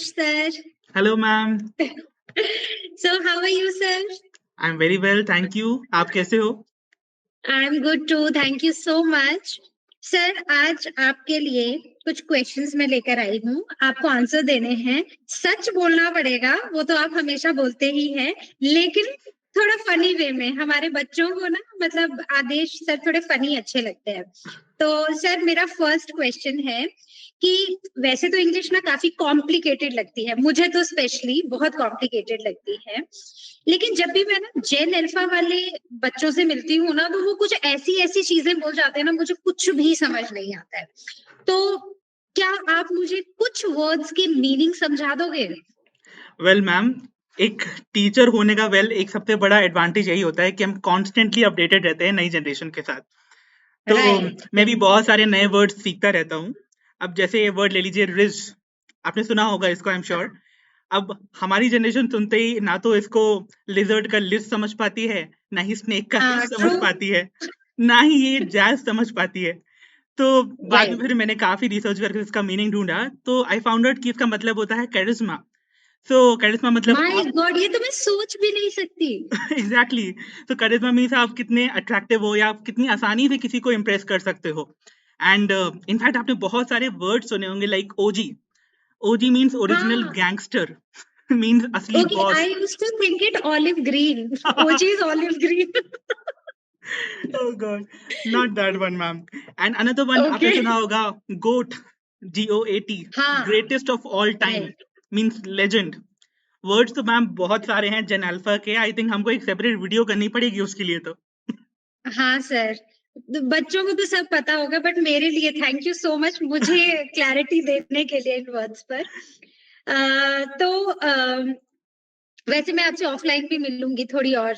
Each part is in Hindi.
Adesh sir. Hello, ma'am. So how are you, sir? I'm very well, thank you. आप कैसे हो? I'm good too. Thank you so much. Sir आज आपके लिए कुछ क्वेश्चंस मैं लेकर आई हूँ, आपको आंसर देने हैं। सच बोलना पड़ेगा, वो तो आप हमेशा बोलते ही हैं, लेकिन थोड़ा फनी वे में। हमारे बच्चों को ना मतलब आदेश सर थोड़े फनी अच्छे लगते हैं। तो सर मेरा फर्स्ट क्वेश्चन है कि वैसे तो इंग्लिश ना काफी कॉम्प्लिकेटेड लगती है, मुझे तो स्पेशली बहुत कॉम्प्लिकेटेड लगती है, लेकिन जब भी मैं ना जेन अल्फा वाले बच्चों से मिलती हूँ ना, तो वो कुछ ऐसी ऐसी चीजें बोल जाते हैं ना, मुझे कुछ भी समझ नहीं आता है। तो क्या आप मुझे कुछ वर्ड्स के मीनिंग समझा दोगे? वेल मैम, एक टीचर होने का एक सबसे बड़ा एडवांटेज यही होता है कि हम कॉन्स्टेंटली अपडेटेड रहते हैं नई जनरेशन के साथ। तो राइट। मैं भी बहुत सारे नए वर्ड सीखता रहता हूँ। अब जैसे ये वर्ड ले लीजिए रिज, आपने सुना होगा इसको, आई एम श्योर। अब हमारी जनरेशन सुनते ही ना तो इसको लिजर्ड का लिज समझ पाती है, ना ही स्नेक का हिज समझ ट्रू। पाती है, ना ही ये जैज समझ पाती है। तो बाद में राइट। फिर मैंने काफी रिसर्च करके इसका मीनिंग ढूंढा, तो आई फाउंड आउट कि इसका मतलब होता है कैरिज्मा। सो कैरिज्मा मतलब माय आप गॉड, ये तो मैं सोच भी नहीं सकती। एग्जैक्टली। तो कैरिज्मा मीन्स आप कितने अट्रैक्टिव हो या आप कितनी आसानी से किसी को इम्प्रेस कर सकते हो। एंड इनफैक्ट आपने बहुत सारे वर्ड सुने होंगे like OG. OG means original हाँ। गैंगस्टर, मीन्स असली okay, boss. I used to think it olive green. OG is olive green. Oh god, not that one, ma'am. And another one आपने ओके। सुना होगा, गोट, GOAT, हाँ। Greatest of all time, right. Means legend. Words तो मैम बहुत सारे हैं जेन अल्फा के, आई थिंक हमको एक सेपरेट वीडियो करनी पड़ेगी उसके लिए तो। हाँ सर, बच्चों को तो सब पता होगा, बट मेरे लिए थैंक यू सो मच मुझे क्लैरिटी देने के लिए इन वर्ड्स पर। वैसे मैं आपसे ऑफलाइन भी मिलूंगी थोड़ी और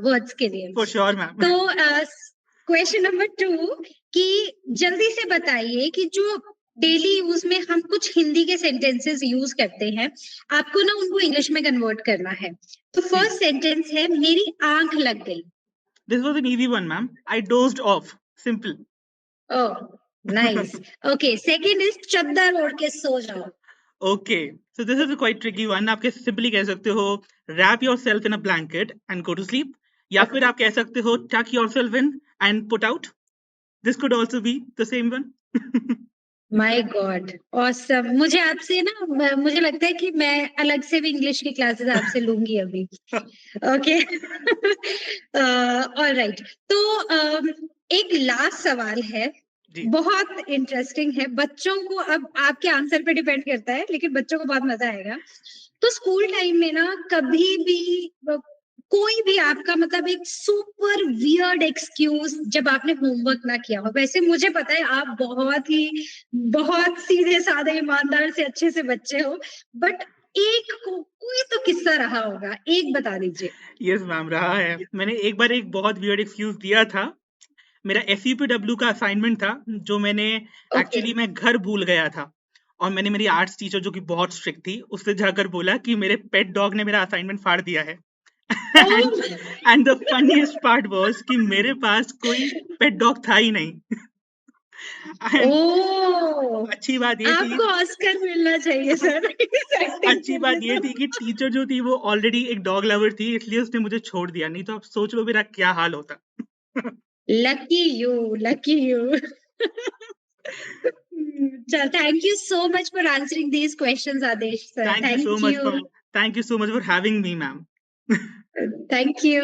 वर्ड्स के लिए। For sure ma'am. तो क्वेश्चन नंबर 2 कि जल्दी से बताइए कि जो डेली यूज में हम कुछ हिंदी के सेंटेंसेस यूज करते हैं, आपको ना उनको इंग्लिश में कन्वर्ट करना है। तो जी, फर्स्ट सेंटेंस है मेरी आंख लग गई। This was an easy one ma'am, I dozed of, simple. Oh, nice. Okay, second is चद्दर ओढ़ के सो जाओ. Okay, so this is quite tricky one. आप कैसे सिंपली कह सकते हो wrap yourself in a blanket and go to sleep, या फिर आप कह सकते हो tuck yourself in and put out. This could also be the same one. My god, awesome. मुझे आपसे ना मुझे लगता है कि मैं अलग से भी इंग्लिश की क्लासेस आपसे लूंगी अभी। ओके। ऑलराइट। तो एक लास्ट सवाल है, जी, बहुत इंटरेस्टिंग है बच्चों को। अब आपके आंसर पे डिपेंड करता है, लेकिन बच्चों को बहुत मजा आएगा। तो स्कूल टाइम में ना कभी भी कोई भी आपका मतलब एक सुपर वियर्ड एक्सक्यूज जब आपने होमवर्क ना किया हो। वैसे मुझे पता है आप बहुत सीधे साधे ईमानदार से अच्छे से बच्चे हो, बट एक कोई तो किस्सा रहा होगा, एक बता दीजिए। यस मैम, रहा है। मैंने एक बार एक बहुत वियर्ड एक्सक्यूज दिया था। मेरा SUPW का असाइनमेंट था, जो मैंने ओके। एक्चुअली मैं घर भूल गया था। और मैंने मेरी आर्ट्स टीचर जो कि बहुत स्ट्रिक्ट थी, उससे जाकर बोला कि मेरे पेट डॉग ने मेरा असाइनमेंट फाड़ दिया है। And and the funniest part was कि मेरे पास कोई पेट डॉग था ही नहीं। एंड ओ, अच्छी बात ये थी, आपको ऑस्कर मिलना चाहिए सर इस एक्टिंग अच्छी के बात ये लिए। थी कि टीचर जो थी वो ऑलरेडी एक डॉग लवर थी, इसलिए उसने मुझे छोड़ दिया, नहीं तो आप सोच लो मेरा क्या हाल होता। Lucky you, lucky you. चल, thank you so much for answering these questions Adesh sir, thank you so thank much you. For thank you so much for having me ma'am. Thank you.